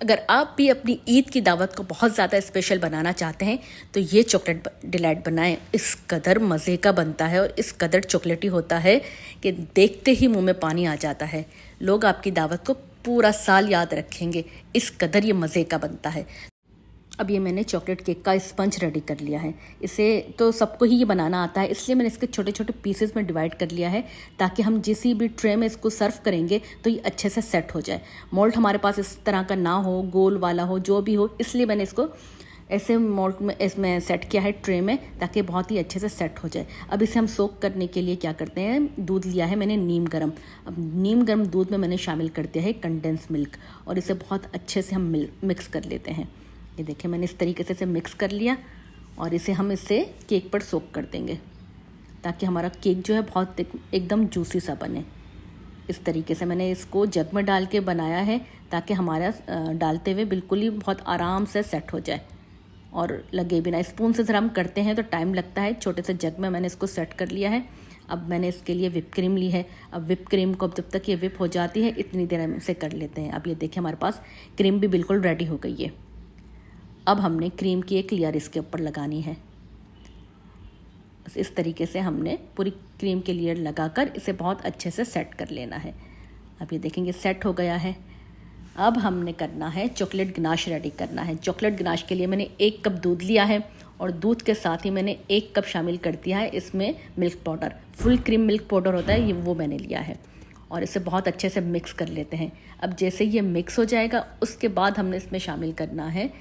अगर आप भी अपनी ईद की दावत को बहुत ज़्यादा स्पेशल बनाना चाहते हैं तो ये चॉकलेट डिलाइट बनाएं। इस कदर मज़े का बनता है और इस कदर चॉकलेटी होता है कि देखते ही मुंह में पानी आ जाता है। लोग आपकी दावत को पूरा साल याद रखेंगे, इस कदर ये मज़े का बनता है। अब ये मैंने चॉकलेट केक का स्पंज रेडी कर लिया है। इसे तो सबको ही ये बनाना आता है, इसलिए मैंने इसके छोटे छोटे पीसेस में डिवाइड कर लिया है ताकि हम जिस भी ट्रे में इसको सर्व करेंगे तो ये अच्छे से सेट हो जाए। मोल्ड हमारे पास इस तरह का ना हो, गोल वाला हो, जो भी हो, इसलिए मैंने इसको ऐसे मोल्ड में इसमें सेट किया है ट्रे में ताकि बहुत ही अच्छे से सेट हो जाए। अब इसे हम सोक करने के लिए क्या करते हैं, दूध लिया है मैंने नीम गर्म। अब नीम गर्म दूध में मैंने शामिल कर दिया है कंडेंस मिल्क और इसे बहुत अच्छे से हम मिक्स कर लेते हैं। ये देखिए मैंने इस तरीके से इसे मिक्स कर लिया और इसे हम इससे केक पर सोक कर देंगे ताकि हमारा केक जो है बहुत एकदम जूसी सा बने। इस तरीके से मैंने इसको जग में डाल के बनाया है ताकि हमारा डालते हुए बिल्कुल ही बहुत आराम से सेट हो जाए और लगे बिना। स्पून से ज़रा हम करते हैं तो टाइम लगता है। छोटे से जग में मैंने इसको सेट कर लिया है। अब मैंने इसके लिए विप क्रीम ली है। अब विप क्रीम को जब तक ये विप हो जाती है इतनी देर हम इसे कर लेते हैं। अब ये देखिए हमारे पास क्रीम भी बिल्कुल रेडी हो गई है। अब हमने क्रीम की एक लेयर इसके ऊपर लगानी है। इस तरीके से हमने पूरी क्रीम की लेयर लगाकर इसे बहुत अच्छे से सेट कर लेना है। अब ये देखेंगे सेट हो गया है। अब हमने करना है चॉकलेट गनाश रेडी करना है। चॉकलेट गनाश के लिए मैंने 1 कप दूध लिया है और दूध के साथ ही मैंने 1 कप शामिल कर दिया है इसमें milk powder. Full cream milk powder होता है ये, वो मैंने लिया है और इसे बहुत अच्छे से मिक्स कर लेते हैं। अब जैसे ये मिक्स हो जाएगा उसके बाद हमने इसमें शामिल करना है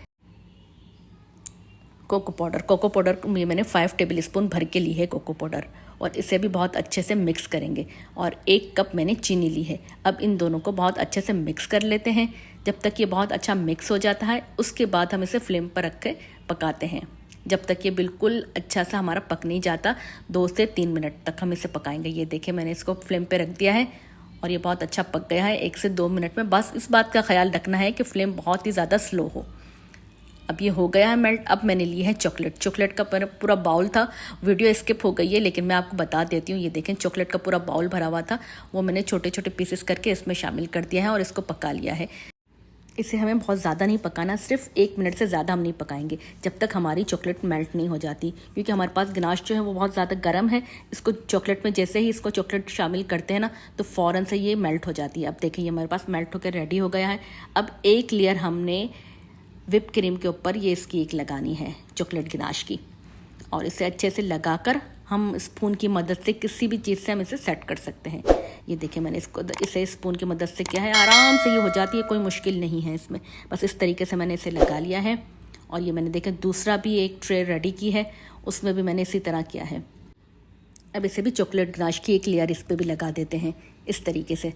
कोको पाउडर। कोको पाउडर में मैंने 5 टेबल स्पून भर के ली है कोको पाउडर और इसे भी बहुत अच्छे से मिक्स करेंगे। और 1 कप मैंने चीनी ली है। अब इन दोनों को बहुत अच्छे से मिक्स कर लेते हैं। जब तक ये बहुत अच्छा मिक्स हो जाता है उसके बाद हम इसे फ्लेम पर रख के पकाते हैं। जब तक ये बिल्कुल अच्छा सा हमारा पक नहीं जाता 2 से 3 मिनट तक हम इसे पकाएंगे। ये देखिए मैंने इसको फ्लेम पर रख दिया है और ये बहुत अच्छा पक गया है 1 से 2 मिनट में। बस इस बात का ख्याल रखना है कि फ्लेम बहुत ही ज़्यादा स्लो हो। अब ये हो गया है मेल्ट। अब मैंने ली है चॉकलेट। चॉकलेट का पूरा बाउल था, वीडियो स्किप हो गई है लेकिन मैं आपको बता देती हूँ। ये देखें चॉकलेट का पूरा बाउल भरा हुआ था, वो मैंने छोटे छोटे पीसेस करके इसमें शामिल कर दिया है और इसको पका लिया है। इसे हमें बहुत ज़्यादा नहीं पकाना, सिर्फ 1 मिनट से ज़्यादा हम नहीं पकाएंगे जब तक हमारी चॉकलेट मेल्ट नहीं हो जाती, क्योंकि हमारे पास गनाश जो है वो बहुत ज़्यादा गर्म है। इसको चॉकलेट में जैसे ही इसको चॉकलेट शामिल करते हैं ना तो फ़ौरन से ये मेल्ट हो जाती है। अब देखिए ये हमारे पास मेल्ट होकर रेडी हो गया है। अब 1 लेयर हमने विप क्रीम के ऊपर ये इसकी एक लगानी है चॉकलेट गनाश की और इसे अच्छे से लगाकर हम स्पून की मदद से किसी भी चीज़ से हम इसे सेट कर सकते हैं। ये देखिए मैंने इसे स्पून की मदद से किया है, आराम से ये हो जाती है, कोई मुश्किल नहीं है इसमें। बस इस तरीके से मैंने इसे लगा लिया है। और ये मैंने देखा दूसरा भी एक ट्रे रेडी की है, उसमें भी मैंने इसी तरह किया है। अब इसे भी चॉकलेट गनाश की एक लेयर इस पर भी लगा देते हैं इस तरीके से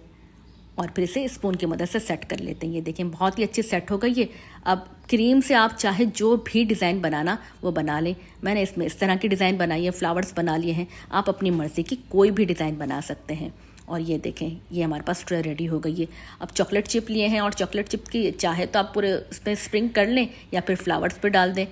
और फिर इसे स्पून की मदद से सेट कर लेते हैं। ये देखें बहुत ही अच्छी सेट हो गई है। अब क्रीम से आप चाहे जो भी डिज़ाइन बनाना वो बना लें। मैंने इसमें इस तरह की डिज़ाइन बनाई है, फ्लावर्स बना लिए हैं। आप अपनी मर्ज़ी की कोई भी डिज़ाइन बना सकते हैं। और ये देखें ये हमारे पास ट्रे रेडी हो गई है। अब चॉकलेट चिप लिए हैं और चॉकलेट चिप की चाहे तो आप पूरे इसमें स्प्रिंग कर लें या फिर फ्लावर्स पे डाल दें।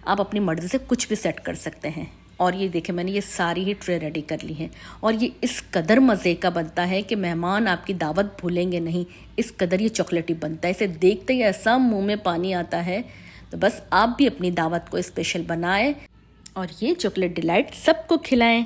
आप अपनी मर्ज़ी से कुछ भी सेट कर सकते हैं। और ये देखें मैंने ये सारी ही ट्रे रेडी कर ली हैं और ये इस कदर मज़े का बनता है कि मेहमान आपकी दावत भूलेंगे नहीं। इस कदर ये चॉकलेटी बनता है, इसे देखते ही ऐसा मुंह में पानी आता है। तो बस आप भी अपनी दावत को स्पेशल बनाएं और ये चॉकलेट डिलाइट सबको खिलाएं।